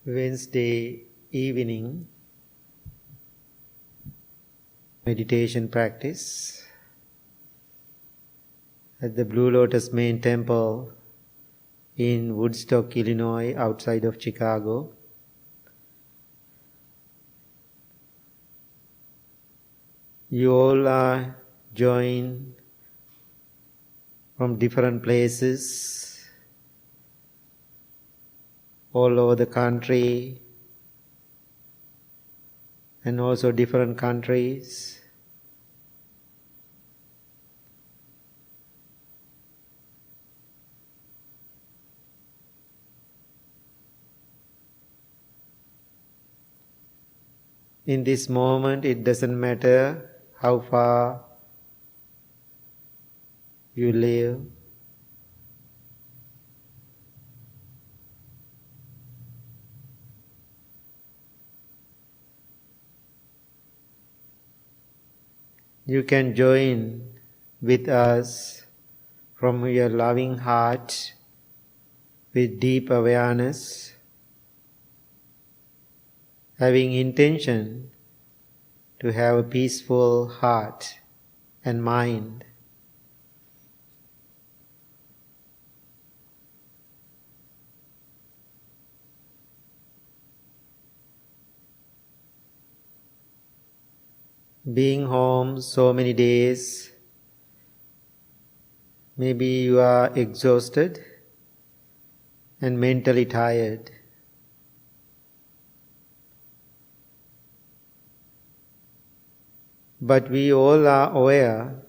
Wednesday evening meditation practice at the Blue Lotus Main Temple in Woodstock, Illinois, outside of Chicago. You all are joined from different places all over the country and also different countries. In this moment, it doesn't matter how far you live. You can join with us from your loving heart with deep awareness, having intention to have a peaceful heart and mind. Being home so many days, maybe you are exhausted and mentally tired. But we all are aware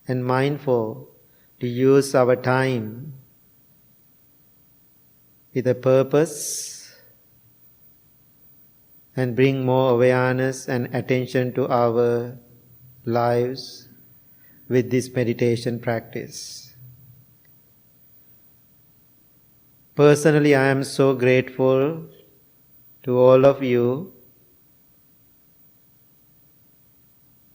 and mindful to use our time with a purpose and bring more awareness and attention to our lives with this meditation practice. Personally, I am so grateful to all of you,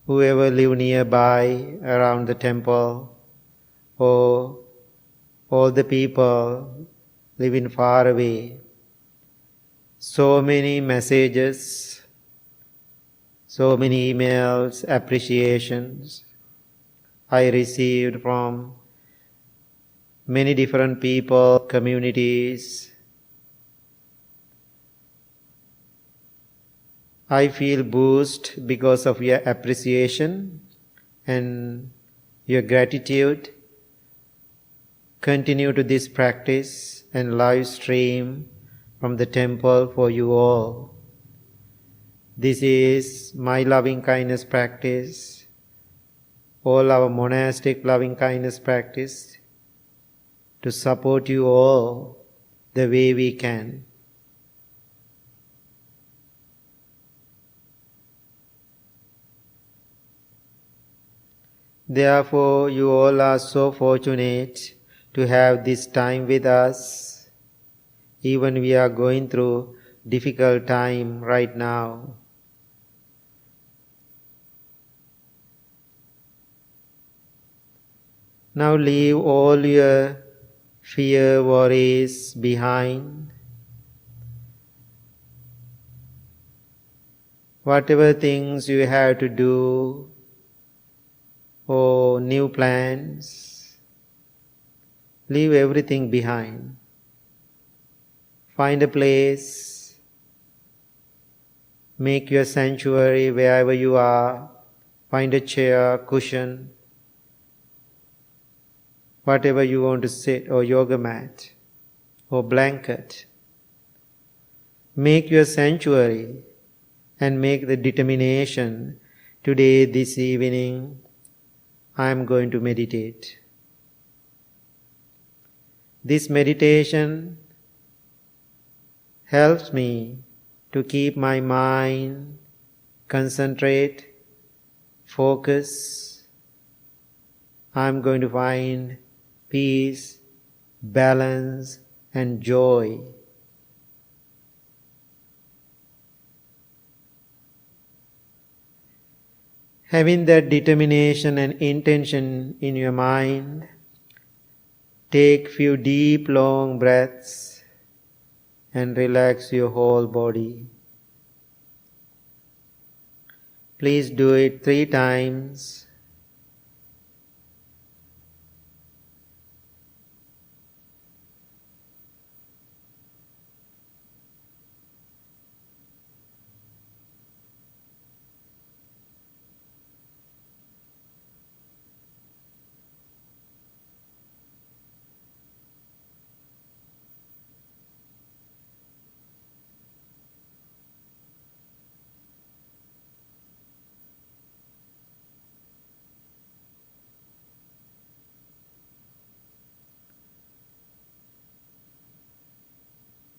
whoever live nearby around the temple, or all the people living far away. So many messages, so many emails, appreciations I received from many different people, communities. I feel boost because of your appreciation and your gratitude. Continue to this practice and live stream from the temple for you all. This is my loving kindness practice, all our monastic loving kindness practice, to support you all the way we can. Therefore, you all are so fortunate to have this time with us. Even we are going through difficult time right now. Now leave all your fear, worries behind. Whatever things you have to do or new plans, leave everything behind. Find a place, make your sanctuary wherever you are, find a chair, cushion, whatever you want to sit, or yoga mat, or blanket. Make your sanctuary and make the determination, today, this evening, I am going to meditate. This meditation helps me to keep my mind, concentrate, focus. I'm going to find peace, balance, and joy. Having that determination and intention in your mind, take few deep, long breaths and relax your whole body. Please do it 3 times.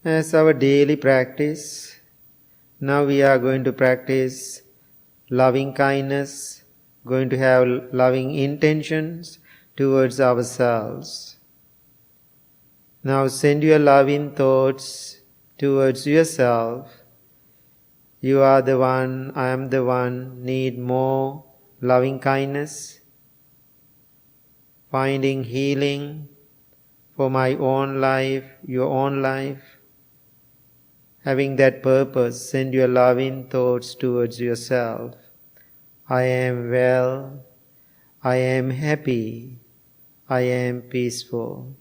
As our daily practice, now we are going to practice loving kindness, going to have loving intentions towards ourselves. Now send your loving thoughts towards yourself. You are the one, I am the one, need more loving kindness, finding healing for my own life, your own life. Having that purpose, send your loving thoughts towards yourself. I am well, I am happy, I am peaceful.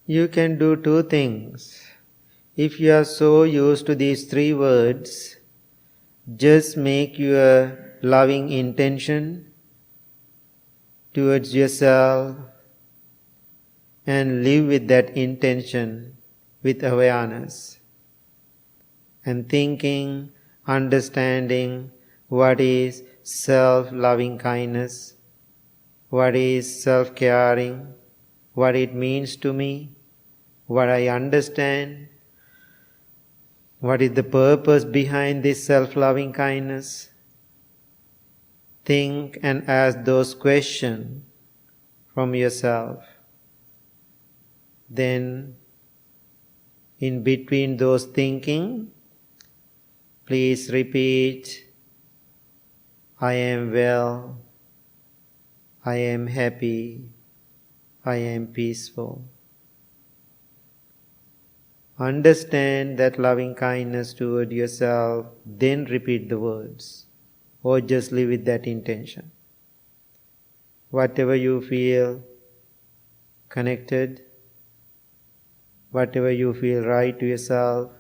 You can do 2 things. If you are so used to these 3 words, just make your loving intention towards yourself and live with that intention with awareness and thinking, understanding what is self-loving kindness, what is self-caring, what it means to me, what I understand, what is the purpose behind this self-loving kindness. Think and ask those questions from yourself. Then, in between those thinking, please repeat, I am well, I am happy, I am peaceful. Understand that loving kindness toward yourself, then repeat the words, or just live with that intention. Whatever you feel connected, whatever you feel right to yourself,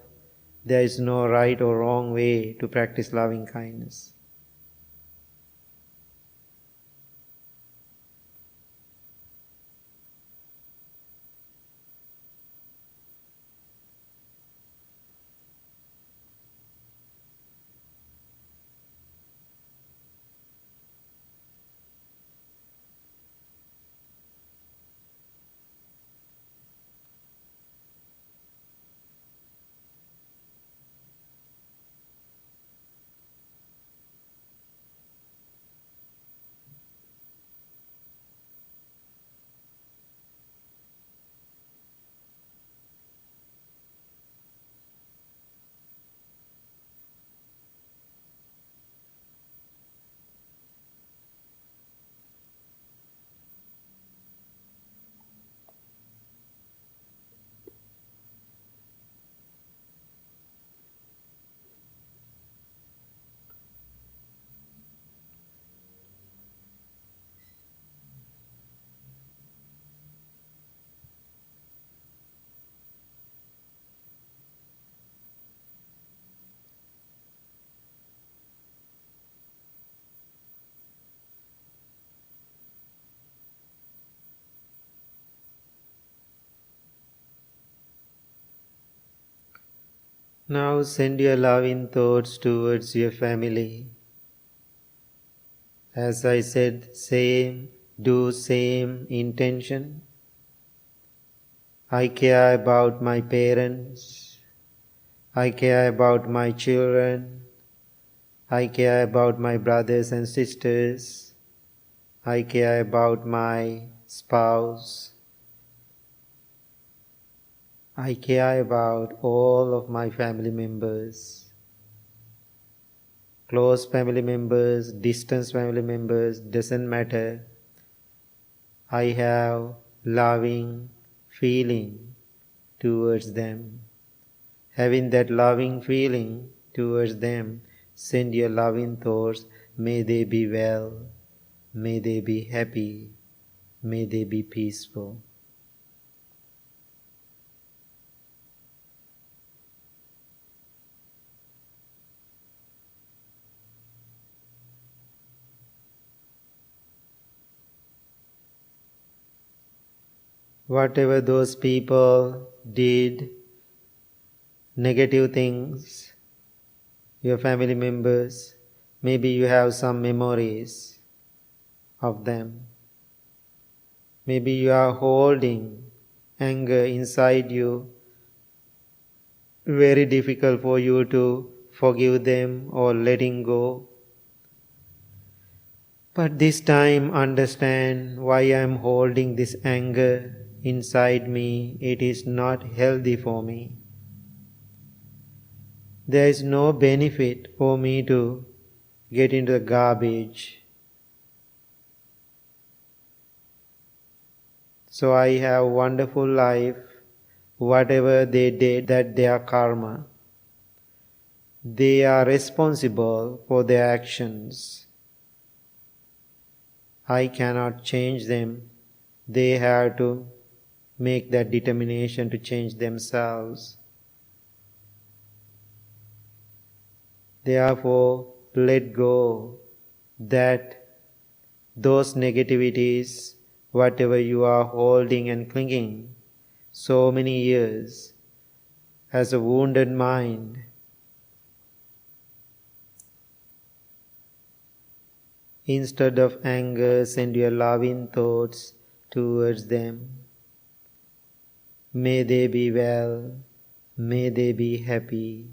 there is no right or wrong way to practice loving kindness. Now send your loving thoughts towards your family. As I said, same, do same intention. I care about my parents. I care about my children. I care about my brothers and sisters. I care about my spouse. I care about all of my family members. Close family members, distant family members, doesn't matter. I have loving feeling towards them. Having that loving feeling towards them, send your loving thoughts. May they be well, may they be happy, may they be peaceful. Whatever those people did, negative things, your family members, maybe you have some memories of them. Maybe you are holding anger inside you, very difficult for you to forgive them or letting go. But this time understand why I am holding this anger inside me. It is not healthy for me. There is no benefit for me to get into the garbage. So I have a wonderful life. Whatever they did, that their karma. They are responsible for their actions. I cannot change them. They have to make that determination to change themselves. Therefore, let go that those negativities, whatever you are holding and clinging so many years as a wounded mind, instead of anger, send your loving thoughts towards them. May they be well, may they be happy,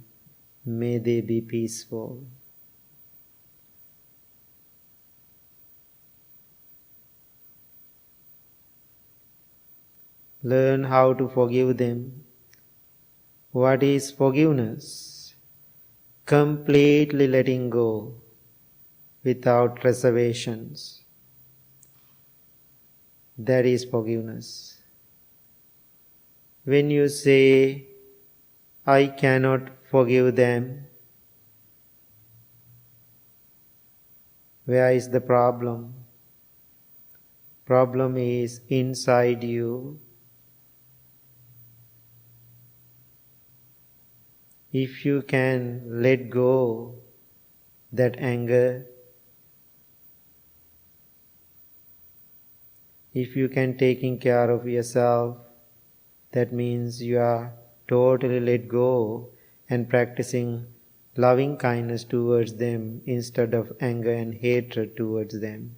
may they be peaceful. Learn how to forgive them. What is forgiveness? Completely letting go without reservations. That is forgiveness. When you say, I cannot forgive them, where is the problem? Problem is inside you. If you can let go that anger, if you can taking care of yourself, that means you are totally let go and practicing loving kindness towards them instead of anger and hatred towards them.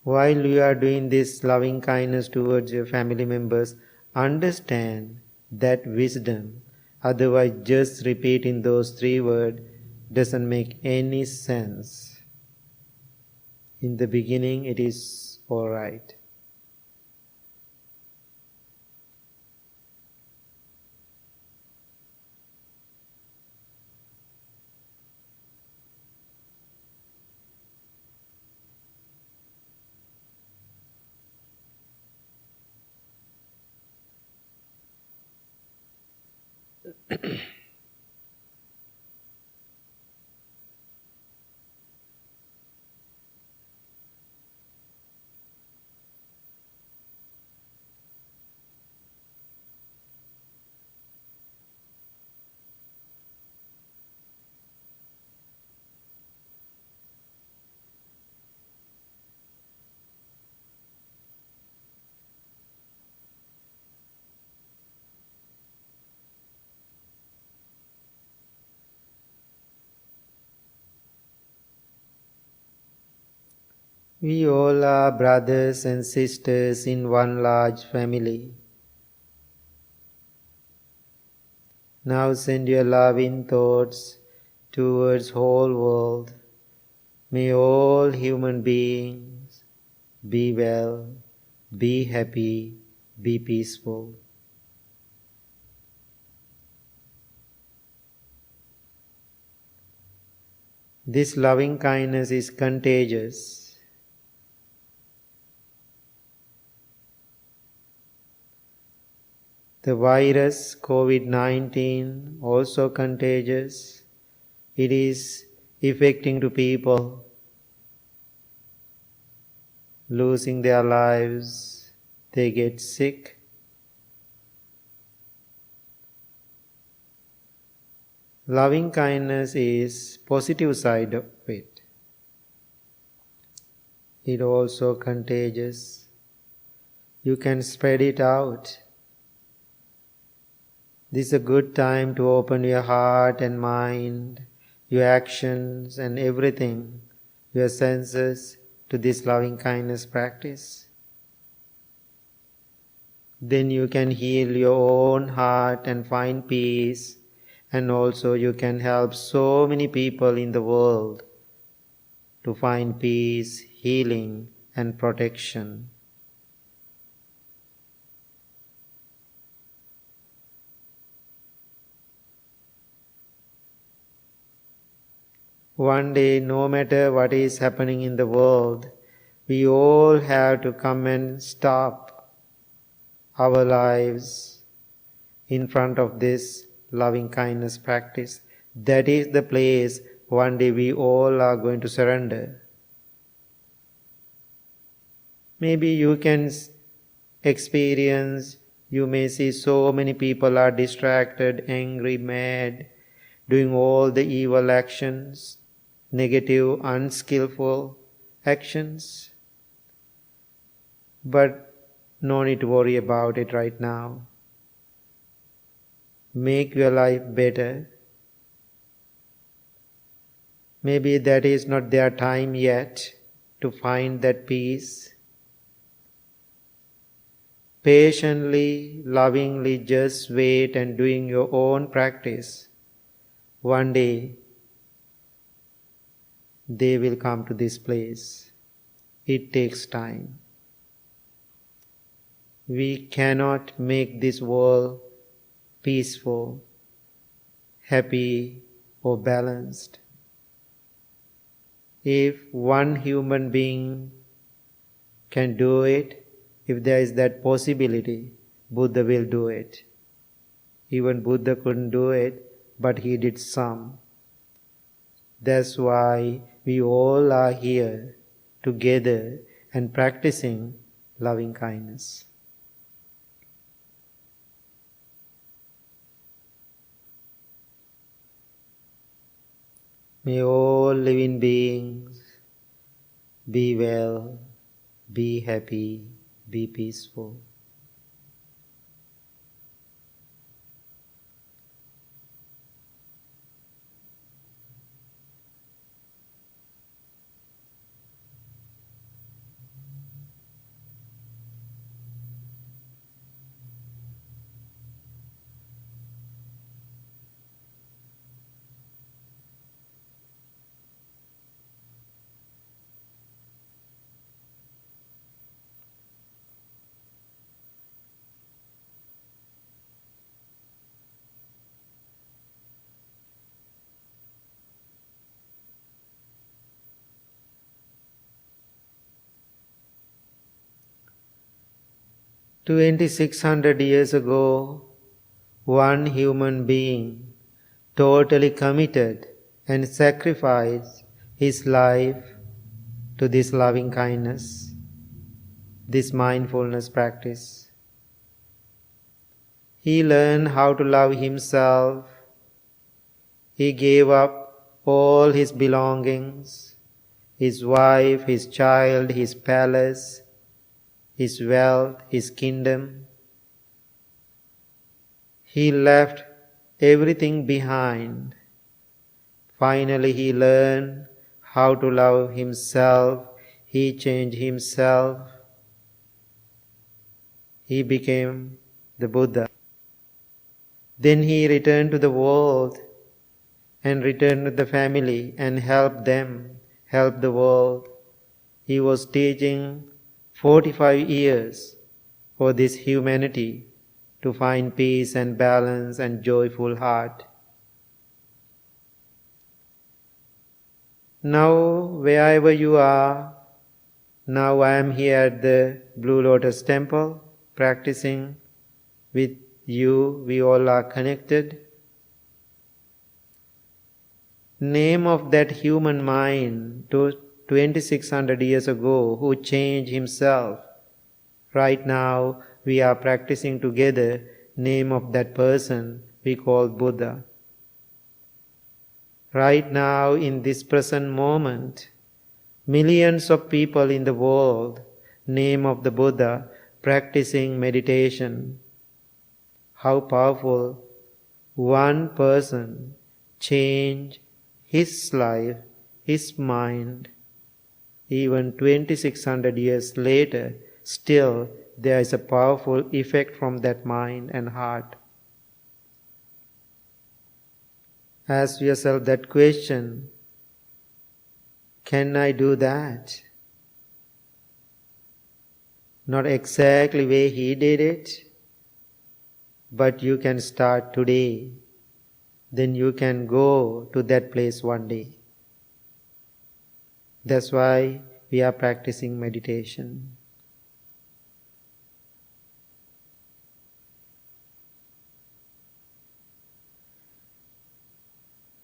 While you are doing this loving kindness towards your family members, understand that wisdom. Otherwise, just repeating those 3 words doesn't make any sense. In the beginning, it is all right. We all are brothers and sisters in one large family. Now send your loving thoughts towards whole world. May all human beings be well, be happy, be peaceful. This loving kindness is contagious. The virus COVID-19 also contagious. It is affecting to people, losing their lives, they get sick. Loving kindness is positive side of it. It also contagious. You can spread it out. This is a good time to open your heart and mind, your actions and everything, your senses to this loving kindness practice. Then you can heal your own heart and find peace, and also you can help so many people in the world to find peace, healing and protection. One day, no matter what is happening in the world, we all have to come and stop our lives in front of this loving kindness practice. That is the place one day we all are going to surrender. Maybe you can experience, you may see so many people are distracted, angry, mad, doing all the evil actions, negative, unskillful actions. But no need to worry about it right now. Make your life better. Maybe that is not their time yet to find that peace. Patiently, lovingly just wait and doing your own practice. One day, they will come to this place. It takes time. We cannot make this world peaceful, happy, or balanced. If one human being can do it, if there is that possibility, Buddha will do it. Even Buddha couldn't do it, but he did some. That's why we all are here together and practicing loving kindness. May all living beings be well, be happy, be peaceful. $2,600 ago, one human being totally committed and sacrificed his life to this loving kindness, this mindfulness practice. He learned how to love himself. He gave up all his belongings, his wife, his child, his palace, his wealth, his kingdom. He left everything behind. Finally, he learned how to love himself. he changed himself. He became the Buddha. Then he returned to the world and returned to the family and helped them, helped the world. He was teaching 45 years for this humanity to find peace and balance and joyful heart. Now, wherever you are, now I am here at the Blue Lotus Temple practicing with you. We all are connected. Name of that human mind to 2600 years ago who changed himself. Right now we are practicing together. Name of that person we call Buddha. Right now in this present moment, millions of people in the world, name of the Buddha, practicing meditation. How powerful one person change his life, his mind. Even 2600 years later, still there is a powerful effect from that mind and heart. Ask yourself that question, can I do that? Not exactly way he did it, but you can start today. Then you can go to that place one day. That's why we are practicing meditation.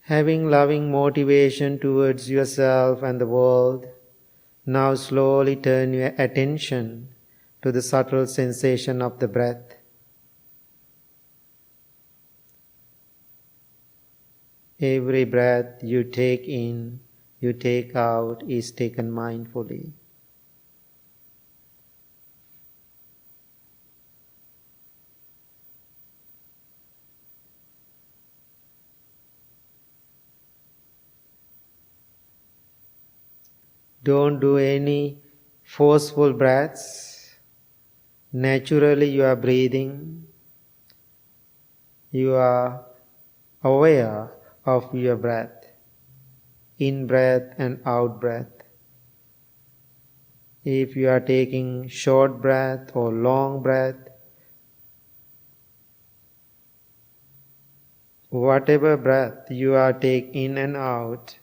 Having loving motivation towards yourself and the world, now slowly turn your attention to the subtle sensation of the breath. Every breath you take in, you take out is taken mindfully. Don't do any forceful breaths. Naturally you are breathing. You are aware of your breath, in breath and out breath. If you are taking short breath or long breath, whatever breath you are taking in and out,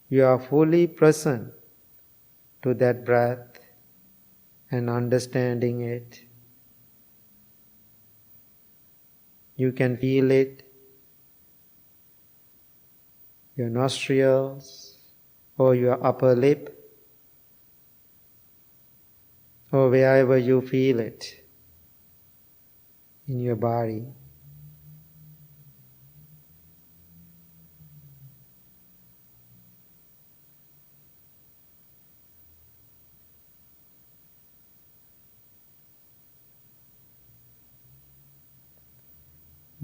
you are fully present to that breath and understanding it. You can feel it, your nostrils or your upper lip or wherever you feel it in your body.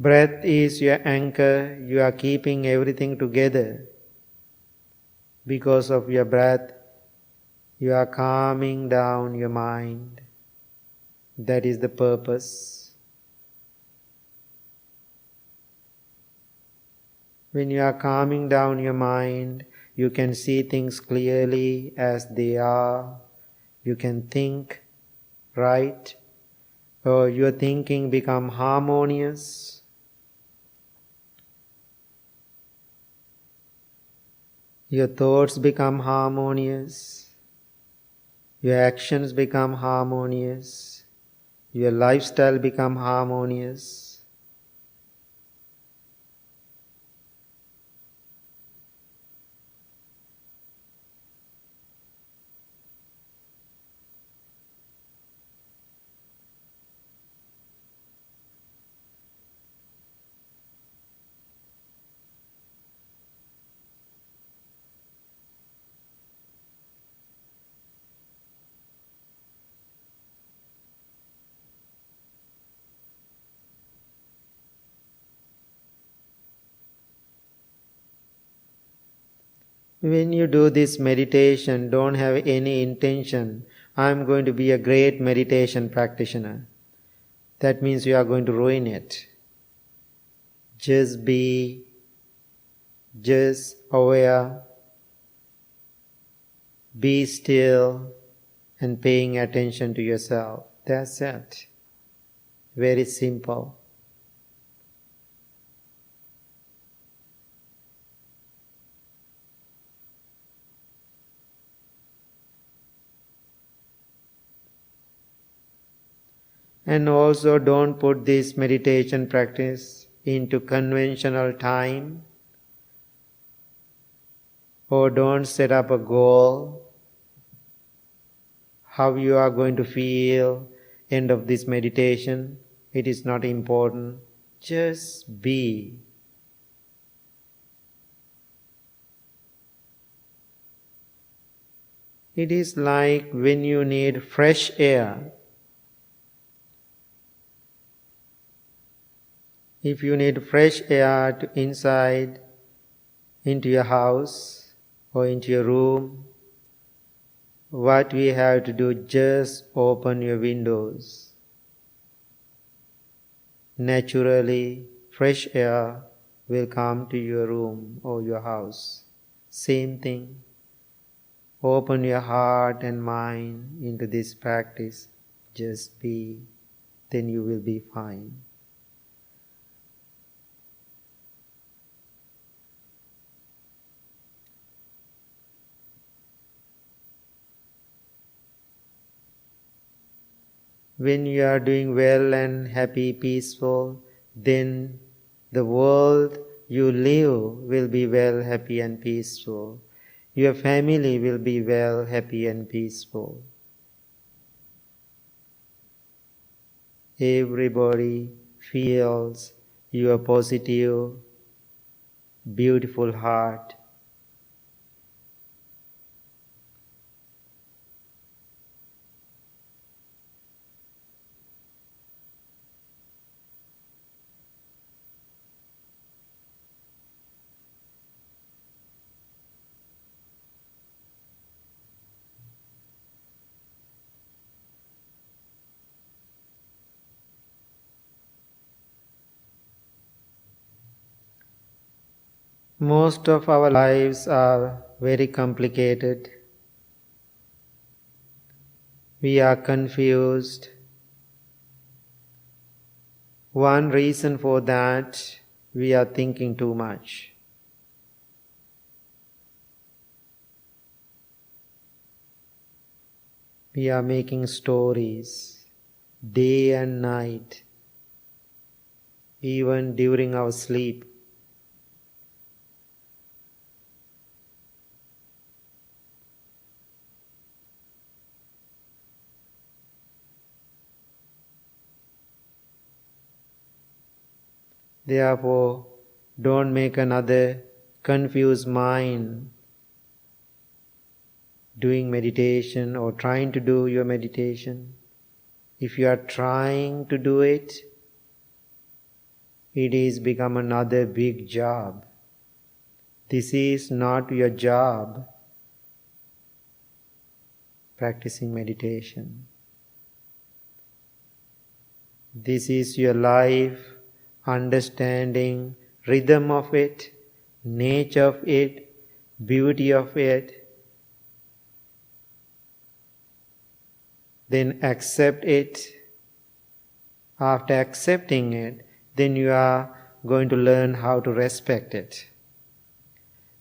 Breath is your anchor. You are keeping everything together. Because of your breath, you are calming down your mind. That is the purpose. When you are calming down your mind, you can see things clearly as they are. You can think right, or your thinking become harmonious. Your thoughts become harmonious. Your actions become harmonious. Your lifestyle become harmonious. When you do this meditation, don't have any intention, I'm going to be a great meditation practitioner. That means you are going to ruin it. Just be, just aware, be still, and paying attention to yourself. That's it. Very simple. And also don't put this meditation practice into conventional time, or don't set up a goal how you are going to feel end of this meditation. It is not important. Just be. It is like when you need fresh air. If you need fresh air to inside, into your house or into your room, what we have to do, just open your windows. Naturally, fresh air will come to your room or your house. Same thing. Open your heart and mind into this practice. Just be, then you will be fine. When you are doing well and happy, peaceful, then the world you live will be well, happy and peaceful. Your family will be well, happy and peaceful. Everybody feels your positive, beautiful heart. Most of our lives are very complicated. We are confused. One reason for that, we are thinking too much. We are making stories day and night, even during our sleep. Therefore, don't make another confused mind doing meditation or trying to do your meditation. If you are trying to do it, it is become another big job. This is not your job, practicing meditation. This is your life, understanding rhythm of it, nature of it, beauty of it. Then accept it. After accepting it, then you are going to learn how to respect it.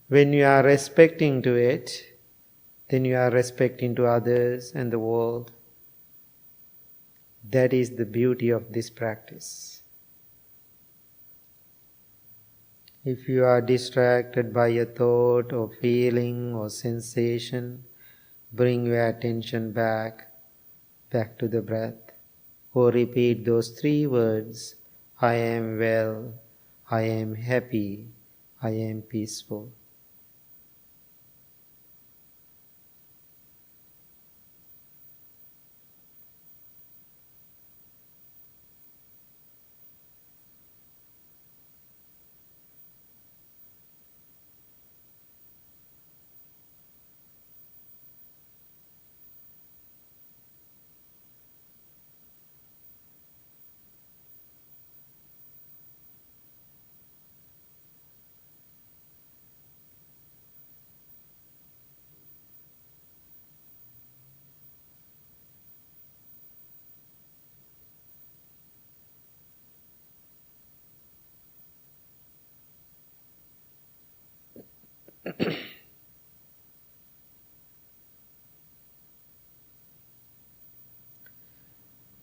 When you are respecting to it, then you are respecting to others and the world. That is the beauty of this practice. If you are distracted by a thought or feeling or sensation, bring your attention back to the breath, or repeat those 3 words, I am well, I am happy, I am peaceful.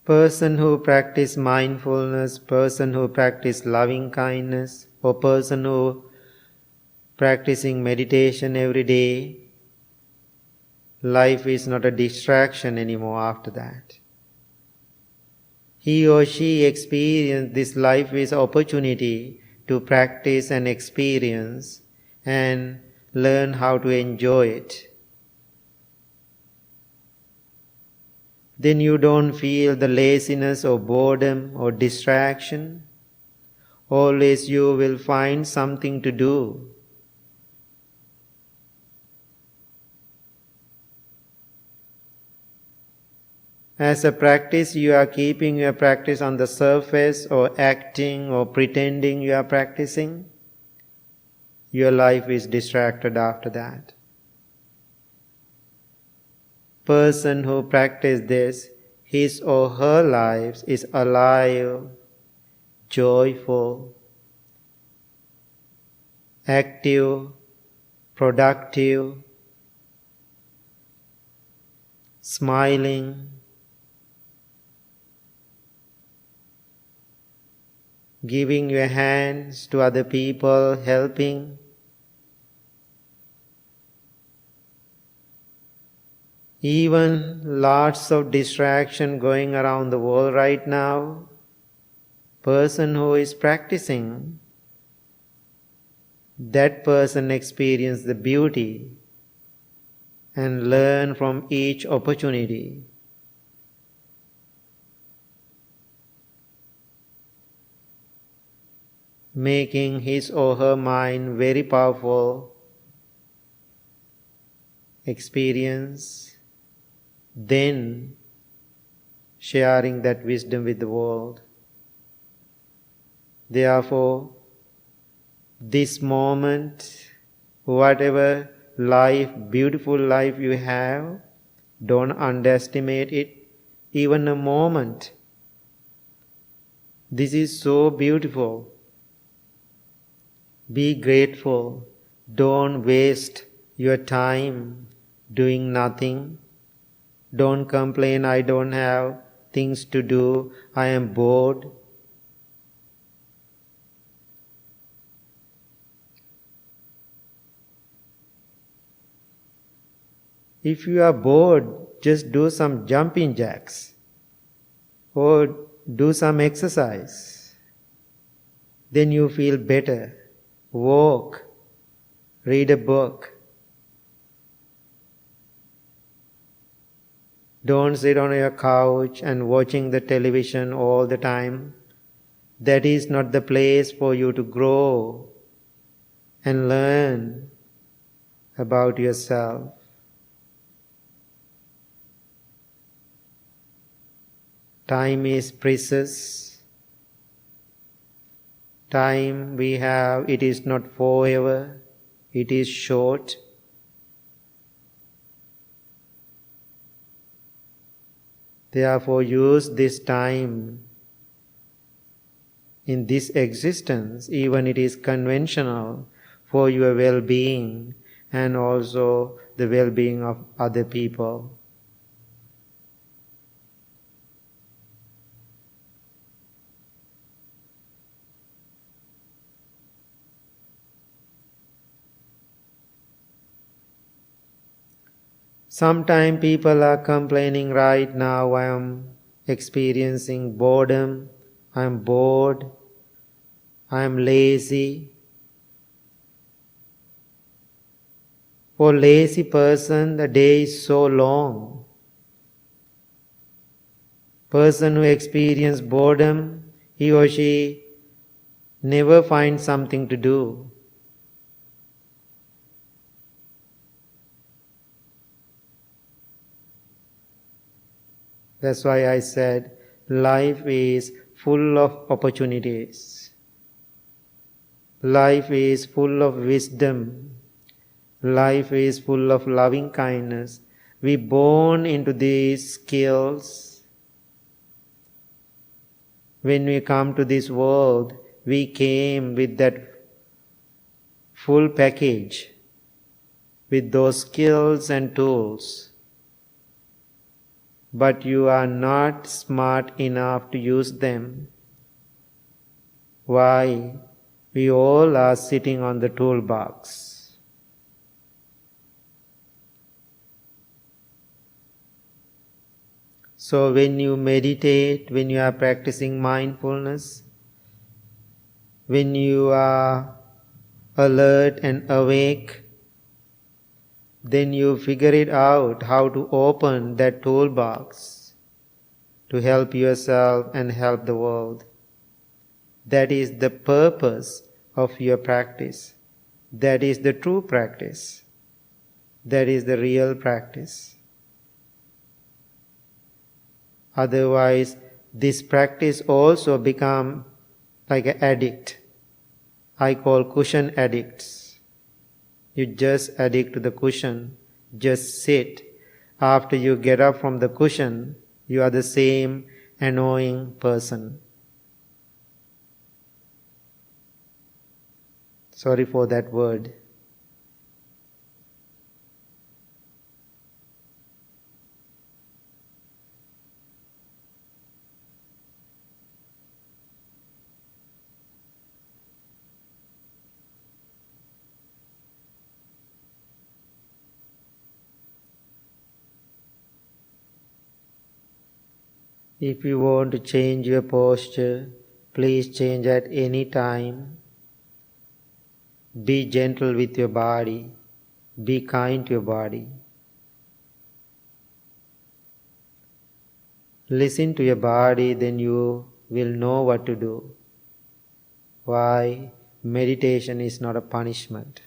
Person who practice mindfulness, person who practice loving kindness, or person who practicing meditation every day, life is not a distraction anymore after that. He or she experience this life is opportunity to practice and experience and learn how to enjoy it. Then you don't feel the laziness or boredom or distraction. Always you will find something to do. As a practice, you are keeping your practice on the surface or acting or pretending you are practicing. Your life is distracted after that. Person who practices this, his or her life is alive, joyful, active, productive, smiling, giving your hands to other people, helping. Even lots of distraction going around the world right now. Person who is practicing, that person experiences the beauty and learn from each opportunity. Making his or her mind very powerful experience, then sharing that wisdom with the world. Therefore, this moment, whatever life, beautiful life you have, don't underestimate it even a moment. This is so beautiful. Be grateful. Don't waste your time doing nothing. Don't complain, I don't have things to do, I am bored. If you are bored, just do some jumping jacks or do some exercise. Then you feel better. Walk, read a book. Don't sit on your couch and watching the television all the time. That is not the place for you to grow and learn about yourself. Time is precious. Time we have, it is not forever, it is short. Therefore, use this time in this existence, even it is conventional, for your well-being and also the well-being of other people. Sometimes people are complaining right now, I am experiencing boredom, I am bored, I am lazy. For lazy person, the day is so long. Person who experiences boredom, he or she never finds something to do. That's why I said life is full of opportunities. Life is full of wisdom. Life is full of loving kindness. We born into these skills. When we come to this world, we came with that full package. with those skills and tools, but you are not smart enough to use them. Why? We all are sitting on the toolbox. So when you meditate, when you are practicing mindfulness, when you are alert and awake, then you figure it out how to open that toolbox to help yourself and help the world. That is the purpose of your practice. That is the true practice. That is the real practice. Otherwise, this practice also become like an addict. I call cushion addicts. You just addict to the cushion, just sit. After you get up from the cushion, you are the same annoying person. Sorry for that word. If you want to change your posture, please change at any time. Be gentle with your body. Be kind to your body. Listen to your body, then you will know what to do. Why? Meditation is not a punishment.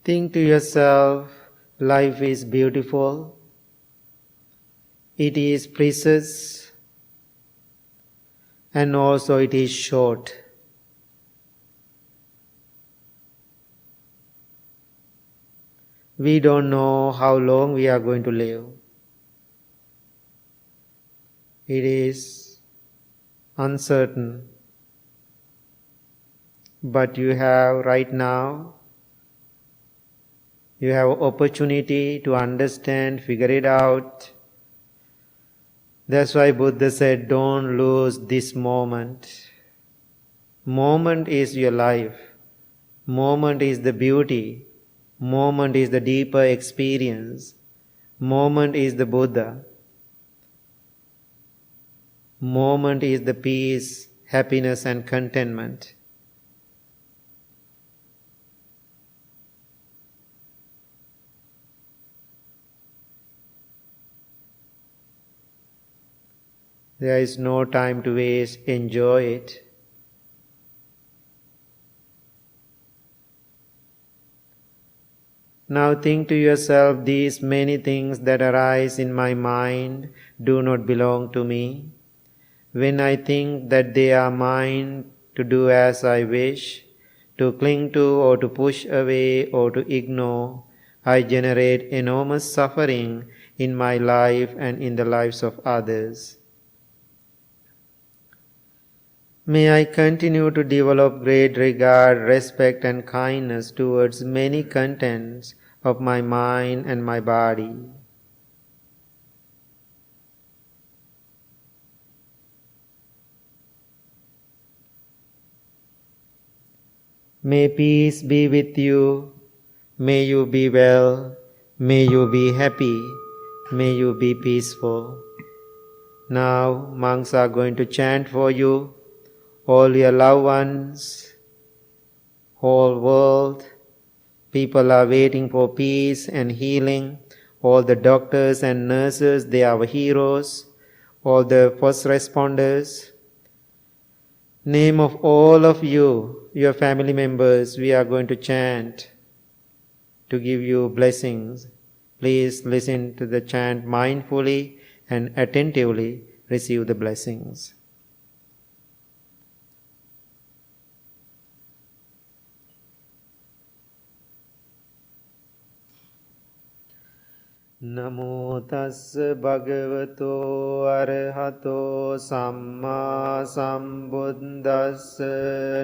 Think to yourself, life is beautiful. It is precious. And also it is short. We don't know how long we are going to live. It is uncertain. But you have right now, you have opportunity to understand, figure it out. That's why Buddha said, don't lose this moment. Moment is your life. Moment is the beauty. Moment is the deeper experience. Moment is the Buddha. Moment is the peace, happiness and contentment. There is no time to waste, enjoy it. Now think to yourself, these many things that arise in my mind do not belong to me. When I think that they are mine to do as I wish, to cling to or to push away or to ignore, I generate enormous suffering in my life and in the lives of others. May I continue to develop great regard, respect and kindness towards many contents of my mind and my body. May peace be with you. May you be well. May you be happy. May you be peaceful. Now, monks are going to chant for you, all your loved ones, whole world. People are waiting for peace and healing. All the doctors and nurses, they are our heroes. All the first responders. Name of all of you, your family members, we are going to chant to give you blessings. Please listen to the chant mindfully and attentively receive the blessings. Namo tassa bhagavato arahato samma sambuddhassa.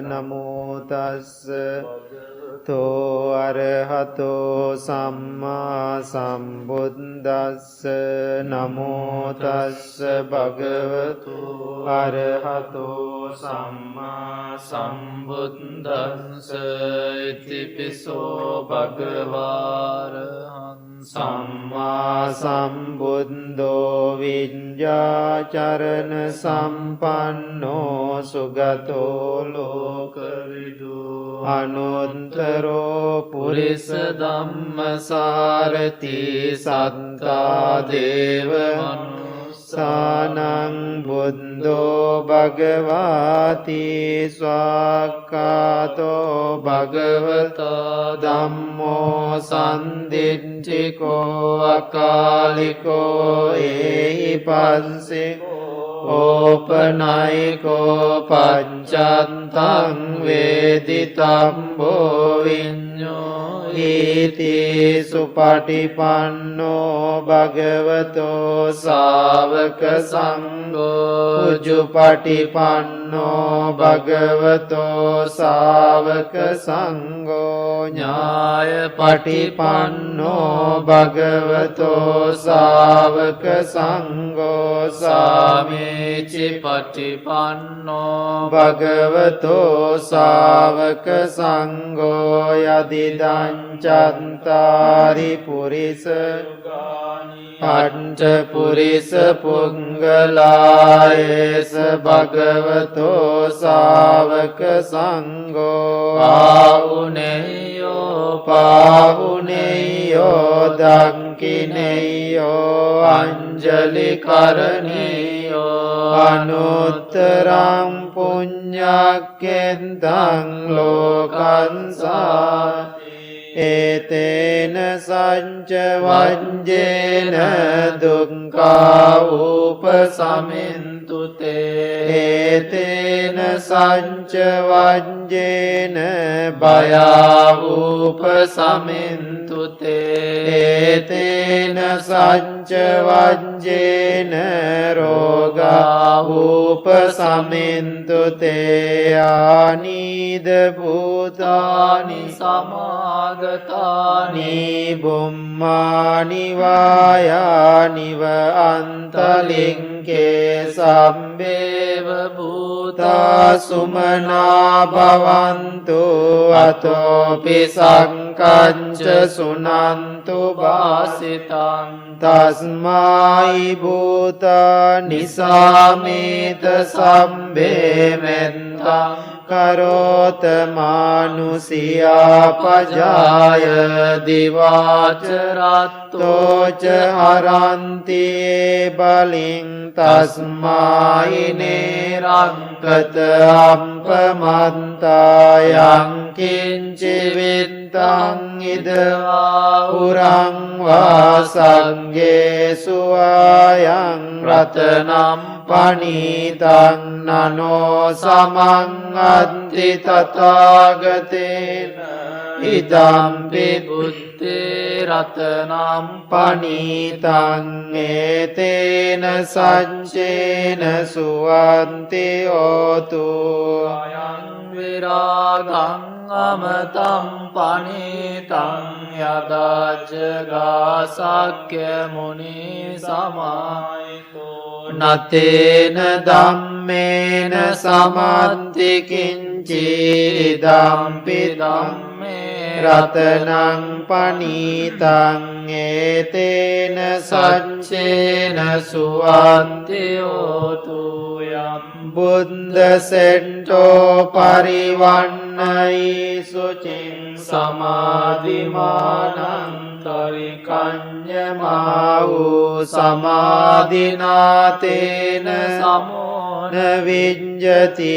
Namo tassa bhagavato arahato samma sambuddhassa. Namo tassa bhagavato arahato samma sambuddhassa. Itipiso bhagavara Samma sambuddho viññācarana sampanno sugato lokavidu anuttaro purisa dhammasārati sattā deva Sānaṁ buddho bhagavāti svakkato bhagavata dhammo sandicchiko akaliko ehipassiko opanayiko pacchantaṁ veditambo viñño iti supatipanno bhagavato sāvaka sangho ujupatipanno bhagavato sāvaka sangho ñāya patipanno bhagavato sāvaka sangho sāmici patipanno bhagavato sāvaka sangho yadidañ Chantari purisa panca purisa pungalayesa bhagavato sāvaka sangho pahuneyo dankineyo anjali karaniyo anuttaram puññakkhentaṁ lokansā Etena sanca vanjena dukkha upasamintu te Etena sanca vanjena bhaya upasamintu te Etena sanca vanjena roga upasamintu te Anida bhutani samaga Tani bummani vayani va antalinke sambeva bhuta sumana bhavantu atopi sankanca sunantu bhasitam tasmai bhuta nisamita sambe mentam karota manusiya pajaya divācaratto ca haranti baling tasmai nerankata ampamantayang kinci vittang idva urang vasangye suayang ratanam panitang nano samang anti tathagatena idampi buddhi ratanam panitang etena sancena suvanti otu ayang viragang amatam panitang yadajjaga sakya muni samaito natena dhammena samanti kinci idampi dhamme රතනං පනීතං ඒතේන සච්චේන සුවන්තියෝතු යම් බුද්ධ සෙන්ටෝ පරිවන්නයි සුචින් සමාධිමානං තරිකඤ්ඤමා වූ සමාධිනාතේන සමෝන විඤ්ජති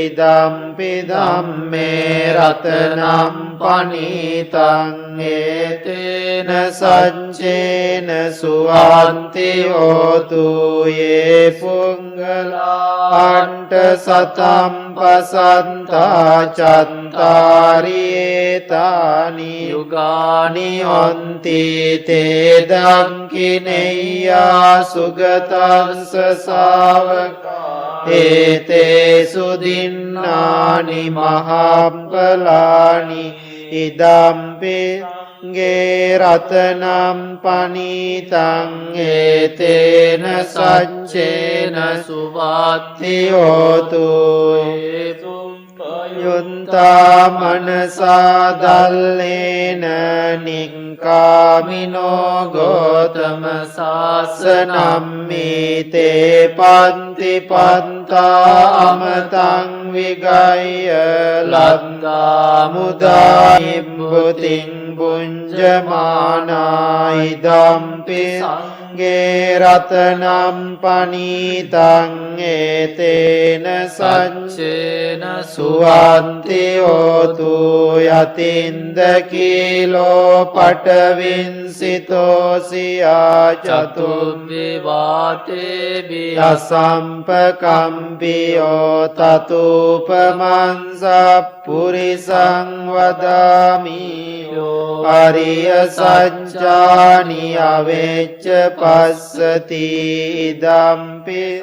ඉදම්පි ධම්මේ රතනම් පනීතං ඒතේන සච්චේන සුවන්ති හෝතු යේ පුංගලාන්ට සතම් පසන්තා චන්තාරියේතානි යුගානි හොන්ති තේ දංකිනෙය්‍යා සුගතංස සාවකා ඒතේ සුදින්නානි මහම්පලානි ඉදම්පි ගේ රතනම් පනීතං ඒතේන සච්චේන සුවත්ති හෝතු යුන්තා මනසා දල්ලේන නික්ඛාමිනෝ ගෝතම සාසනම්මේතේ පන්ති පන්තා අමතං විගය්‍ය ලද්දා මුදා ඉම්බුතින් පුඤ්ජමානා ඉදම්පි සංඝේ රතනම් පනීතං ඒතේන සච්චේන සුවන්ති හෝතු යතින්ද කීලෝ පඨවින්සිතෝ සියා චතුම්විවාතේ වියසම්පකම්පියෝ තතුපමංසප්පුරිසං වදාමි අරිය සත්‍යානි අවෙච්ච පස්සති ඉදම්පි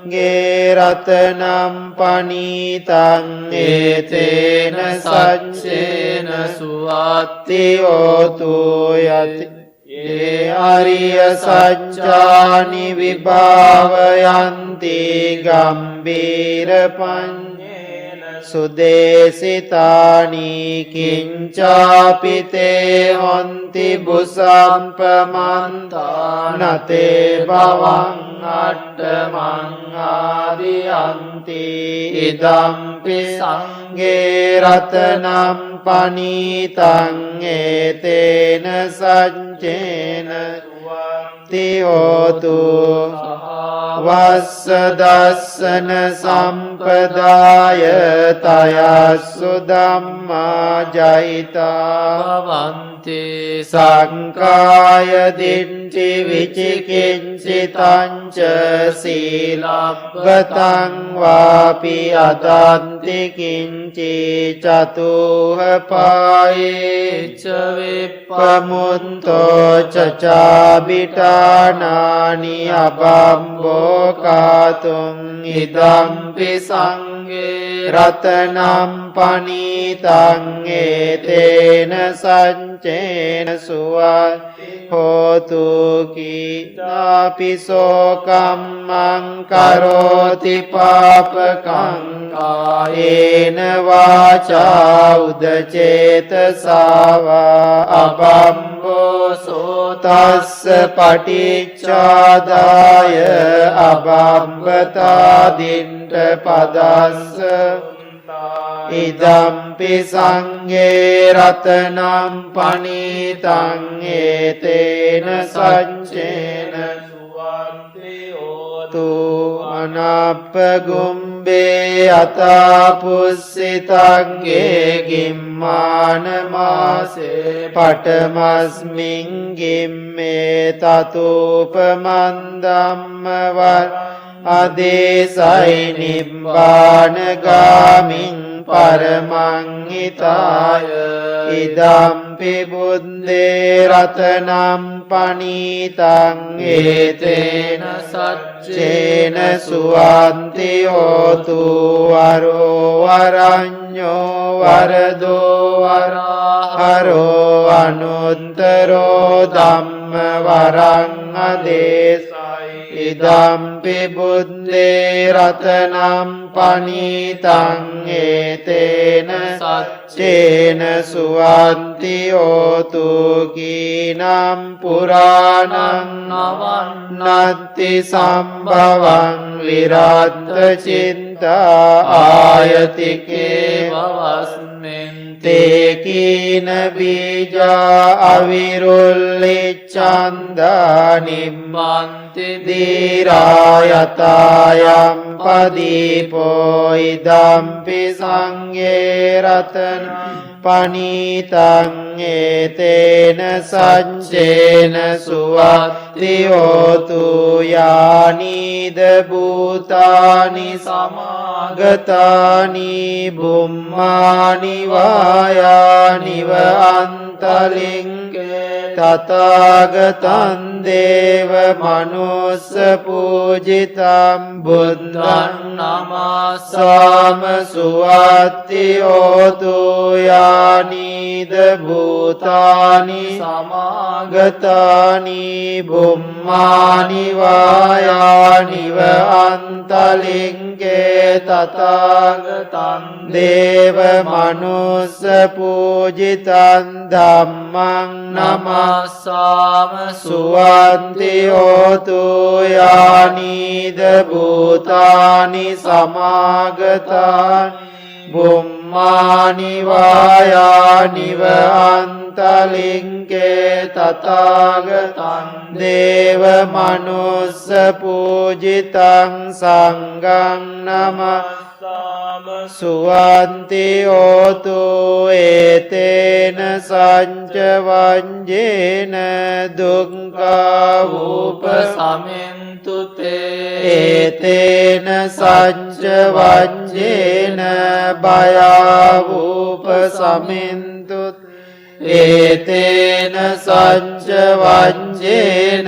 ගේ රතනම් පනීතං ඒතේන සච්චේන සුවත්ති හෝතු යති ඒ අරිය සත්‍යානි විභාවයන්ති ගම්බීර පඤ්ඤේන සුදේසිතානි කිංචාපිතේ හොන්ති බුසම්පමන්තා නතේ භවං අට්ඨමං ආදියන්ති ඉදම්පි සංඝේ රතනම් පනීතං ඒතේන සච්චේන සුවන්ති හෝතු වස්ස දස්සන සම්පදාය තයස්සු ධම්මා ජයිතා භවන්ති සංකාය දිට්ඨි විචිකිච්ඡිතං ච සීලබ්බතං වාපි අදන්ති කිංචි චතුහ පායේච විප්පමුන්තෝ චචාබිටානානි අබම්බෝ කාතුං ඉදම්පි සංඝේ රතනම් පනීතං ඒතේන සච්චේන සුවත්ති හෝතු කීනාපිසෝ කම්මං කරෝති පාපකං කායේන වාචා උදචේතසා වා අබම්බෝ සෝතස්ස පටිච්චාදාය අබම්බතාදින්ට පදස්ස ඉදම්පි සංඝේ රතනම් පනීතං ඒතේන සච්චේන සුවන්ති හෝතු අනප්පගුම්බේ අතාපුස්සිතංගේ ගිම්මාන මාසේ පඨමස්මින් ගිම්මේ තතුපමන්දම්ම වර් අදේසයි නිබ්බාන ගාමින් පරමං හිතාය ඉදම්පි බුද්දේ රතනම් පනීතං ඒතේන සච්චේන සුවන්ති හෝතු වරෝ වරඤ්ඤෝ වරදෝ වරහරෝ අනුත්තරෝ ධම්ම වරං අදේසයි ඉදම්පි බුද්දේ රතනම් පනීතං ඒතේන සච්චේන සුවන්ති හෝතු කීනම් පුරාණං නවන්නත්ති සම්භවං විරාත්ත චින්තා ආයතිකේ වවස්මෙන් තේකීන බීජා අවිරුල්ලිච්ඡන්දා නිම්මන්ති දීරායතායම් පදීපෝ ඉදම්පි සංඝේ රතන පනීතං ඒතේන සච්චේන සුවත්ති හෝතු යානීද භූතානි සමාගතානි බුම්මානි වායානිව අන්තලිංගේ තථාගතං දේව මනුස්ස පූජිතං බුද්ධං නමස්සාම සුවත්ති හෝතු යානීද භූතානි සමාගතානි බුම්මානි වායානිව අන්තලිංගේ තථාගතං දේව මනුස්ස පූජිතං ධම්මං නමස්සාම සුවන්ති හෝතු යානීද භූතානි සමාගතානි බුම්මානි වායානිව අන්තලිංගේ තථාගතං දේව මනුස්ස පූජිතං සංඝං නමස්සාම සුවන්ති හෝතු ඒතේන සංච වංජේන දුක්ඛා උපසමෙන්තු තේ ඒතේන සංච වංජේන භයා උපසමෙන්තු ඒතේන සංච වංජේන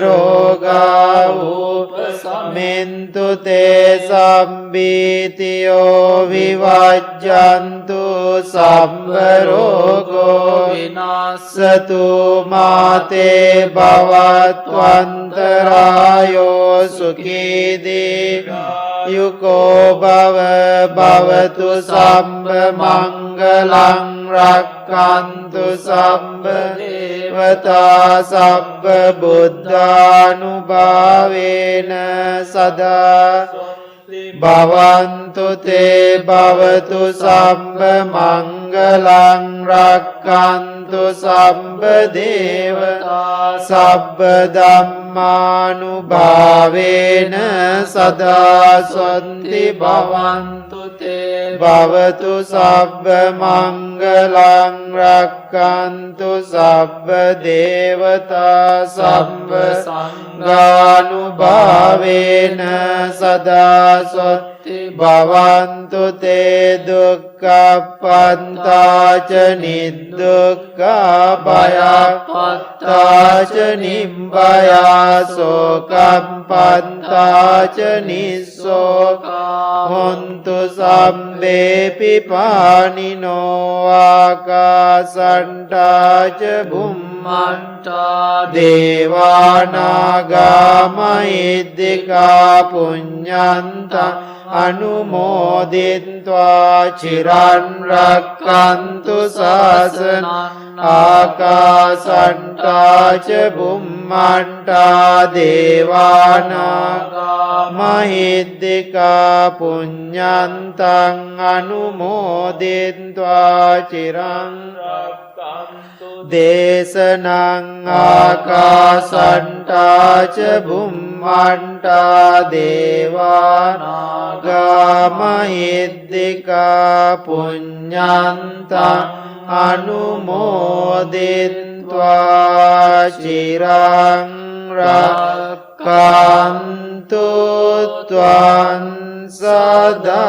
රෝගා උපසමෙන්තු තේ සම්බීතියෝ විවජ්ජන්තු සම්බ රෝගෝ විනාශතු මාතේ භවත්වන්තරායෝ සුඛී දීර්ඝායුකෝ භව භවතු සම්බ මංගලං රක්ඛන්තු සම්බ දේවතා සම්බ බුද්ධානුභාවේන සදා භවන්තු තේ භවතු සම්බ මංගලං රක්ඛන්තු සම්බ දේවතා සම්බ ධම්මානුභාවේන සදා සොන්ති භවන්තු තේ භවතු සම්බ මංගලං රක්ඛන්තු සම්බ දේවතා සම්බ සංඝානුභාවේන සදා සොත්ති භවන්තු තේ දුක්ඛප්පන්තාච නිදුක්ඛා භයප්පන්තාච නිබ්බයා සෝකප්පන්තාච නිස්සෝකා හොන්තු සම්බේපි පානිනෝ ආකාසට්ටාච බුම්මට්ටා දේවානාගා මහිද්దికා පුඤ්ඤන්තං අනුමෝදිත්වා චිරන් රක්ඛන්තු ශාසනං ආකාසට්ටාච බුම්මට්ටා දේවානාගා මහිද්దికා පුඤ්ඤන්තං අනුමෝදිත්වා චිරන් රක්ඛන්තු දේශනං ආකාසට්ටාච බුම්මට්ටා දේවානාගා මහිද්దికා පුඤ්ඤන්තං අනුමෝදිත්වා චිරං රක්ඛන්තු ත්වං සදාති.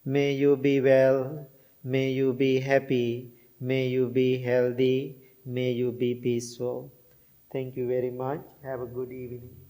May you be well, may you be happy, may you be healthy, may you be peaceful. Thank you very much. Have a good evening.